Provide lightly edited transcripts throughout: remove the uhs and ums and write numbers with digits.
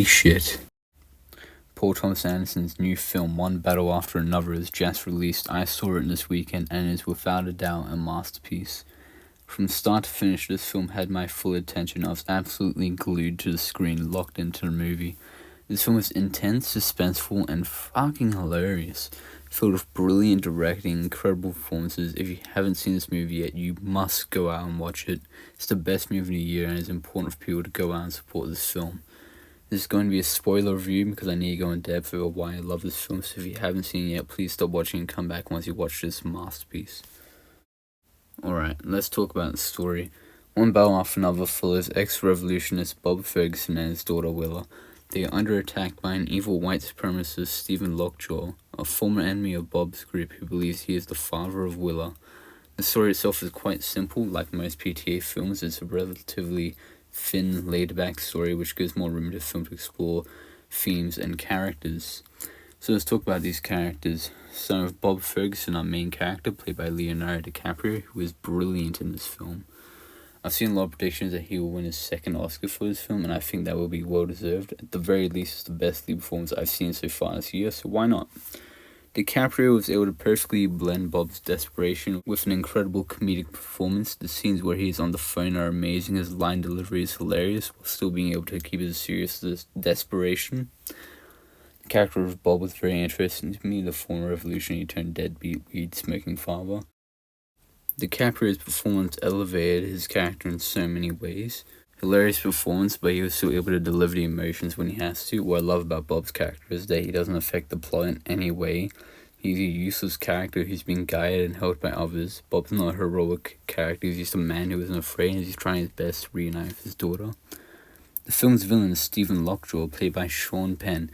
Holy shit. Paul Thomas Anderson's new film, One Battle After Another, is just released. I saw it this weekend and is without a doubt a masterpiece. From start to finish, this film had my full attention. I was absolutely glued to the screen, locked into the movie. This film was intense, suspenseful, and fucking hilarious. Filled with brilliant directing, incredible performances. If you haven't seen this movie yet, you must go out and watch it. It's the best movie of the year, and it's important for people to go out and support this film. This is going to be a spoiler review because I need to go in depth about why I love this film. So if you haven't seen it yet, please stop watching and come back once you watch this masterpiece. Alright, let's talk about the story. One battle after another follows ex-revolutionist Bob Ferguson and his daughter Willa. They are under attack by an evil white supremacist, Stephen Lockjaw, a former enemy of Bob's group who believes he is the father of Willa. The story itself is quite simple. Like most PTA films, it's a relatively thin, laid-back story which gives more room to the film to explore themes and characters. So let's talk about these characters. Son of Bob Ferguson, our main character, played by Leonardo DiCaprio, who is brilliant in this film. I've seen a lot of predictions that he will win his second Oscar for this film, and I think that will be well deserved. At the very least, it's the best lead performance I've seen so far this year, so why not? DiCaprio was able to perfectly blend Bob's desperation with an incredible comedic performance. The scenes where he is on the phone are amazing, his line delivery is hilarious, while still being able to keep his serious desperation. The character of Bob was very interesting to me, the former revolutionary turned deadbeat weed-smoking father. DiCaprio's performance elevated his character in so many ways. Hilarious performance, but he was still able to deliver the emotions when he has to. What I love about Bob's character is that he doesn't affect the plot in any way. He's a useless character who's being guided and helped by others. Bob's not a heroic character, he's just a man who isn't afraid and he's trying his best to reunite with his daughter. The film's villain, Stephen Lockjaw, played by Sean Penn,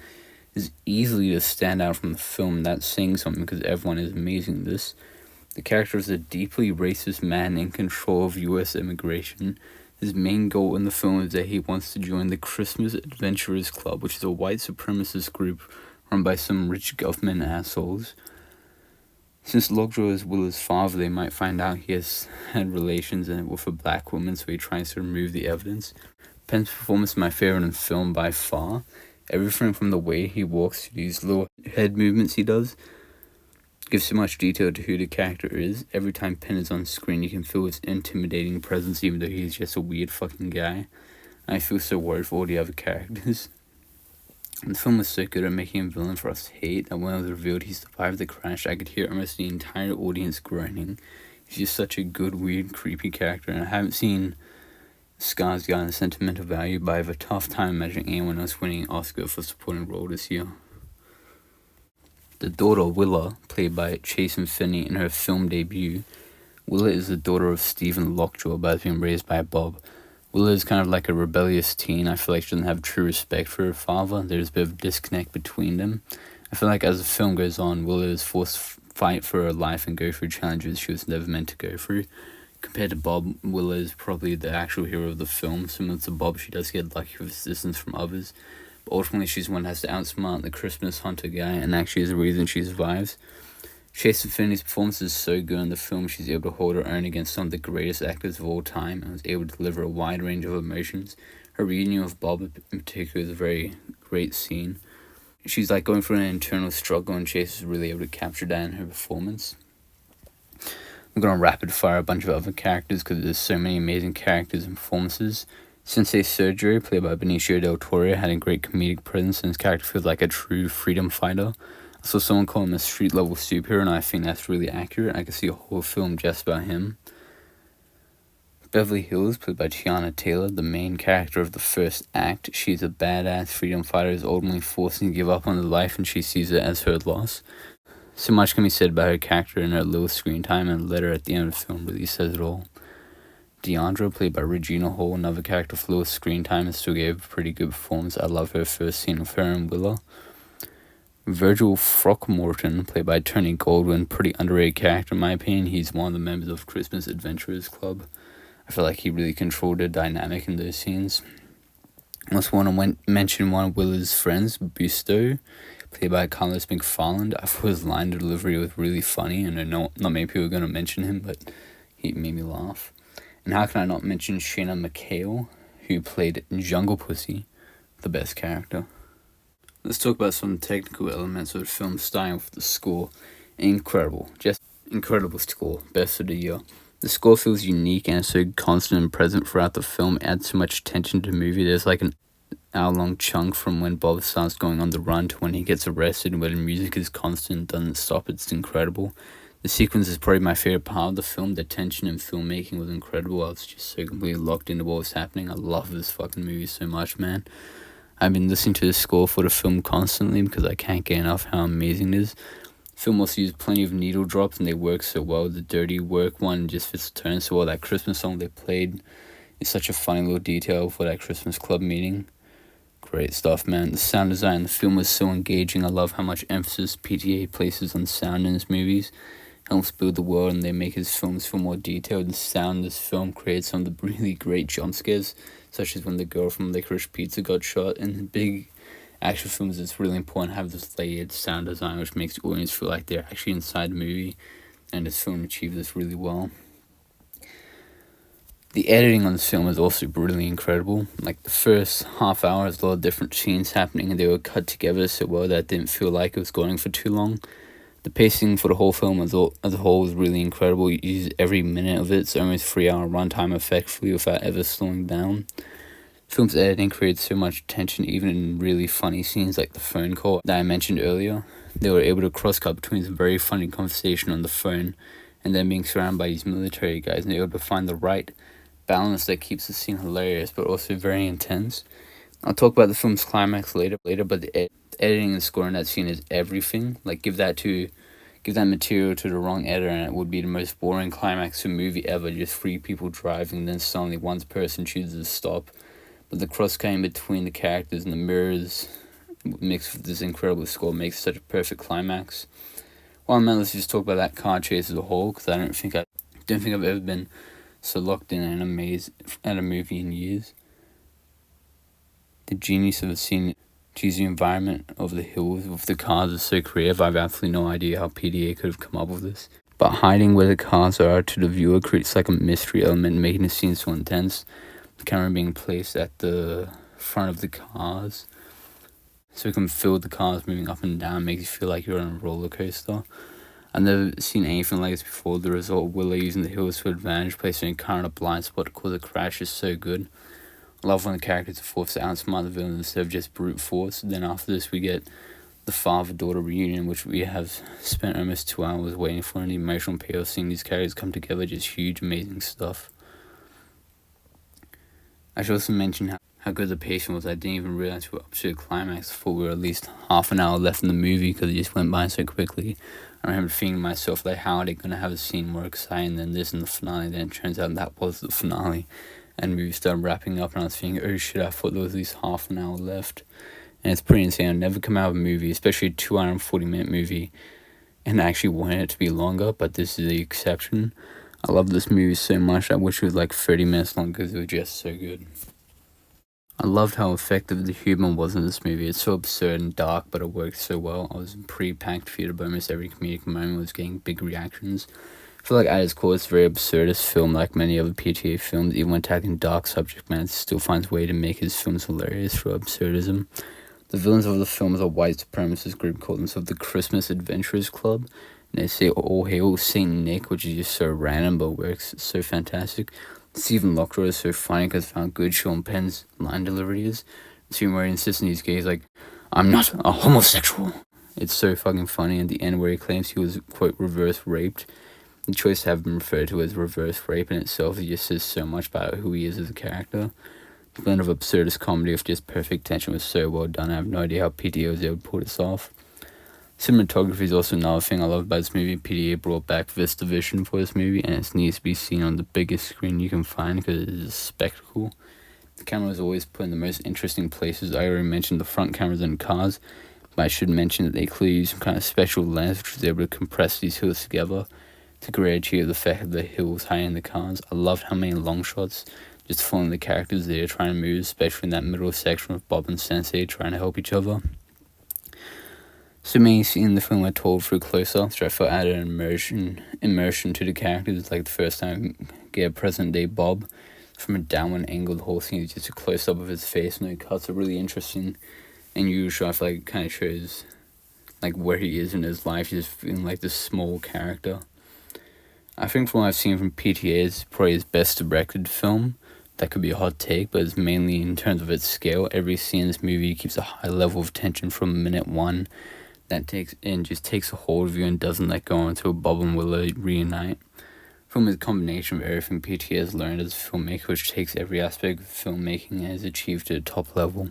is easily to stand out from the film. That's saying something because everyone is amazing in this. The character is a deeply racist man in control of US immigration. His main goal in the film is that he wants to join the Christmas Adventurers Club, which is a white supremacist group run by some rich government assholes. Since Lockjaw is Willa's father, they might find out he has had relations with a black woman, so he tries to remove the evidence. Penn's performance is my favorite in the film by far. Everything from the way he walks to these little head movements he does gives so much detail to who the character is. Every time Penn is on screen, you can feel his intimidating presence, even though he's just a weird fucking guy. I feel so worried for all the other characters. And the film was so good at making a villain for us to hate that when it was revealed he survived the crash, I could hear almost the entire audience groaning. He's just such a good, weird, creepy character, and I haven't seen Skarsgård sentimental value, but I have a tough time imagining anyone else winning an Oscar for supporting role this year. The daughter, Willa, played by Chasen Finney in her film debut. Willa is the daughter of Stephen Lockjaw, but has been raised by Bob. Willa is kind of like a rebellious teen. I feel like she doesn't have true respect for her father. There's a bit of disconnect between them. I feel like as the film goes on, Willa is forced to fight for her life and go through challenges she was never meant to go through. Compared to Bob, Willa is probably the actual hero of the film. Similar to Bob, she does get lucky with assistance from others. Ultimately, she's the one that has to outsmart the Christmas hunter guy, and actually is the reason she survives. Chasen Finney's performance is so good in the film, she's able to hold her own against some of the greatest actors of all time, and was able to deliver a wide range of emotions. Her reunion with Bob in particular is a very great scene. She's like going through an internal struggle, and Chase is really able to capture that in her performance. I'm going to rapid fire a bunch of other characters because there's so many amazing characters and performances. Sensei Sergio, played by Benicio del Toro, had a great comedic presence, and his character feels like a true freedom fighter. I saw someone call him a street-level superhero, and I think that's really accurate. I could see a whole film just about him. Beverly Hills, played by Tiana Taylor, the main character of the first act. She's a badass freedom fighter who is ultimately forced to give up on her life, and she sees it as her loss. So much can be said about her character and her little screen time, and the letter at the end of the film really says it all. Deandra, played by Regina Hall, another character with little screen time, and still gave a pretty good performance. I love her first scene with her and Willa. Virgil Throckmorton, played by Tony Goldwyn, pretty underrated character in my opinion. He's one of the members of Christmas Adventurers Club. I feel like he really controlled the dynamic in those scenes. I also want to mention one of Willa's friends, Busto, played by Carlos McFarland. I thought his line delivery was really funny, and I know not many people are going to mention him, but he made me laugh. And how can I not mention Shayna McHale, who played Jungle Pussy, the best character. Let's talk about some technical elements of the film, starting with the score. Incredible. Just incredible score. Best of the year. The score feels unique and so constant and present throughout the film. It adds so much tension to the movie. There's like an hour-long chunk from when Bob starts going on the run to when he gets arrested, where the music is constant, doesn't stop. It's incredible. The sequence is probably my favorite part of the film. The tension and filmmaking was incredible. I was just so completely locked into what was happening. I love this fucking movie so much, man. I've been listening to the score for the film constantly because I can't get enough how amazing it is. The film also used plenty of needle drops and they work so well. The Dirty Work one just fits the tone so well. That Christmas song they played is such a funny little detail for that Christmas club meeting. Great stuff, man. The sound design in the film was so engaging. I love how much emphasis PTA places on sound in his movies. Helps build the world and they make his films feel more detailed. The sound in this film creates some of the really great jump scares, such as when the girl from Licorice Pizza got shot. In big action films, it's really important to have this layered sound design, which makes the audience feel like they're actually inside the movie, and this film achieved this really well. The editing on this film is also really incredible. Like the first half hour has a lot of different scenes happening and they were cut together so well that it didn't feel like it was going for too long. The pacing for the whole film as a whole was really incredible. You use every minute of it. It's almost 3-hour runtime effectively without ever slowing down. The film's editing creates so much tension even in really funny scenes like the phone call that I mentioned earlier. They were able to cross-cut between some very funny conversation on the phone and then being surrounded by these military guys, and they were able to find the right balance that keeps the scene hilarious but also very intense. I'll talk about the film's climax later, but the editing and scoring that scene is everything. Like give that material to the wrong editor and it would be the most boring climax to a movie ever. Just 3 people driving, then suddenly one person chooses to stop. But the cross-cutting between the characters and the mirrors mixed with this incredible score makes such a perfect climax. Well, man, let's just talk about that car chase as a whole, because I don't think I've ever been so locked in and amazed at a movie in years. The genius of the scene, choose the environment of the hills with the cars is so creative. I have absolutely no idea how PDA could have come up with this. But hiding where the cars are to the viewer creates like a mystery element, making the scene so intense. The camera being placed at the front of the cars so you can feel the cars moving up and down, makes you feel like you're on a roller coaster. I've never seen anything like this before. The result of Willow using the hills for advantage, placing a car in a blind spot to cause a crash is so good. I love when the characters are forced to outsmart the villain instead of just brute force. Then after this we get the father-daughter reunion, which we have spent almost 2 hours waiting for, and the emotional payoff seeing these characters come together, just huge, amazing stuff. I should also mention how good the pacing was. I didn't even realize we were up to the climax before we were at least half an hour left in the movie because it just went by so quickly. I remember thinking to myself, like, how are they going to have a scene more exciting than this in the finale? Then it turns out that was the finale. And we started wrapping up and I was thinking, oh shit, I thought there was at least half an hour left. And it's pretty insane. I've never come out of a movie, especially a 2 hour and 40-minute movie, and I actually wanted it to be longer, but this is the exception. I love this movie so much. I wish it was like 30 minutes long because it was just so good. I loved how effective the humor was in this movie. It's so absurd and dark, but it worked so well. I was in pre-packed theater, but almost every comedic moment was getting big reactions. I feel like at its core, it's a very absurdist film, like many other PTA films. Even when tackling dark subject matter, it still finds a way to make his films hilarious through absurdism. The villains of the film is a white supremacist group called themselves the Christmas Adventurers Club. And they say, "All hail Saint Nick," which is just so random, but works so fantastic. Stephen Lockjaw is so funny because of how good Sean Penn's line delivery is. The scene where he insists on these gays, like, "I'm not a homosexual." It's so fucking funny. At the end where he claims he was, quote, reverse raped. The choice to have him referred to as reverse rape in itself just says so much about who he is as a character. The blend of absurdist comedy with just perfect tension was so well done. I have no idea how PTA was able to pull this off. Cinematography is also another thing I love about this movie. PTA brought back VistaVision for this movie, and it needs to be seen on the biggest screen you can find because it is a spectacle. The camera is always put in the most interesting places. I already mentioned the front cameras in cars, but I should mention that they clearly used some kind of special lens which was able to compress these hills together to create the effect of the hills hiding the cars. I loved how many long shots just following the characters there trying to move, especially in that middle section with Bob and Sensei trying to help each other. So many scenes in the film were told through close-ups, I felt added immersion to the characters. Like the first time I get a present-day Bob, from a downward angle. The whole thing is just a close up of his face, and the cuts are really interesting and usual. I feel like it kind of shows like where he is in his life. He's feeling like this small character. I think from what I've seen from PTA, it's probably his best directed film. That could be a hot take, but it's mainly in terms of its scale. Every scene in this movie keeps a high level of tension from minute one. That takes a hold of you and doesn't let go until Bob and Willow reunite. Film is a combination of everything PTA has learned as a filmmaker, which takes every aspect of filmmaking and has achieved to a top level.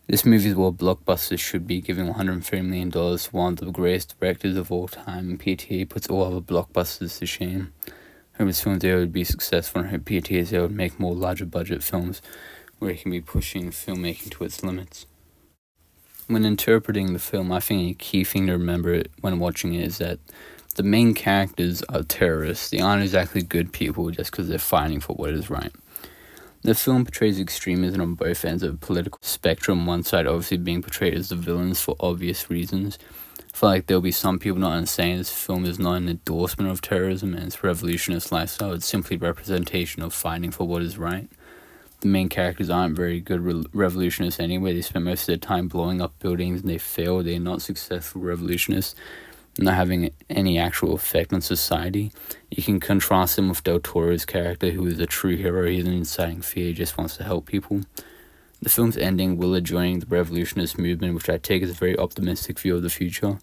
This movie is what blockbusters should be, giving $130 million to one of the greatest directors of all time, and PTA puts all other blockbusters to shame. I hope his films there would be successful, and I hope PTA there would make more larger budget films where it can be pushing filmmaking to its limits. When interpreting the film, I think a key thing to remember when watching it is that the main characters are terrorists. They aren't exactly good people just because they're fighting for what is right. The film portrays extremism on both ends of the political spectrum, one side obviously being portrayed as the villains for obvious reasons. I feel like there'll be some people not understanding this film is not an endorsement of terrorism and its revolutionist lifestyle. It's simply representation of fighting for what is right. The main characters aren't very good revolutionists anyway. They spend most of their time blowing up buildings and they fail. They're not successful revolutionists, not having any actual effect on society. You can contrast him with Del Toro's character, who is a true hero. He isn't inciting fear, he just wants to help people. The film's ending, Willa joining the revolutionist movement, which I take as a very optimistic view of the future.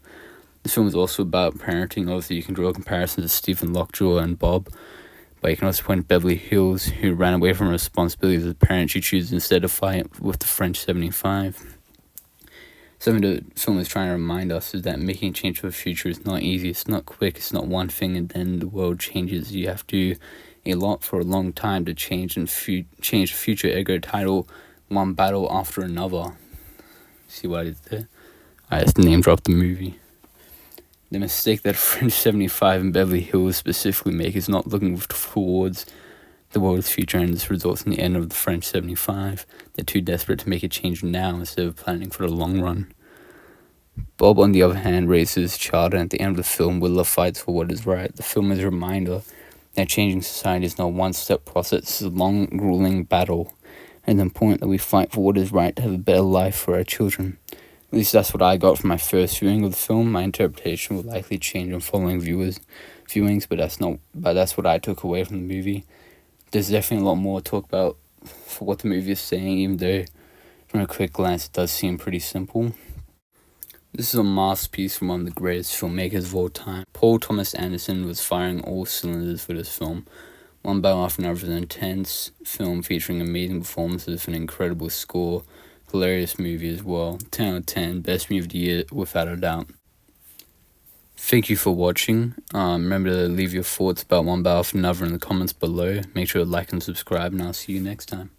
This film is also about parenting. Obviously, you can draw comparisons to Stephen Lockjaw and Bob, but you can also point to Beverly Hills, who ran away from responsibilities as a parent. She chooses instead to fight with the French 75. Something the film is trying to remind us is that making change for the future is not easy, it's not quick, it's not one thing and then the world changes. You have to do a lot for a long time to change and change the future. Ergo title, One Battle After Another. See what I did there? I just name dropped the movie. The mistake that French 75 and Beverly Hills specifically make is not looking towards the world's future, and this results in the end of the French 75. They're too desperate to make a change now instead of planning for the long run. Bob, on the other hand, raises his child, and at the end of the film, Willa fights for what is right. The film is a reminder that changing society is not a one-step process, it's a long, grueling battle, and it's important that we fight for what is right to have a better life for our children. At least that's what I got from my first viewing of the film. My interpretation will likely change on following viewings, but that's what I took away from the movie. There's definitely a lot more to talk about for what the movie is saying, even though from a quick glance it does seem pretty simple. This is a masterpiece from one of the greatest filmmakers of all time. Paul Thomas Anderson was firing all cylinders for this film. One Battle After Another is an intense film featuring amazing performances and an incredible score. Hilarious movie as well. 10 out of 10, best movie of the year without a doubt. Thank you for watching. Remember to leave your thoughts about One Battle After Another in the comments below. Make sure to like and subscribe, and I'll see you next time.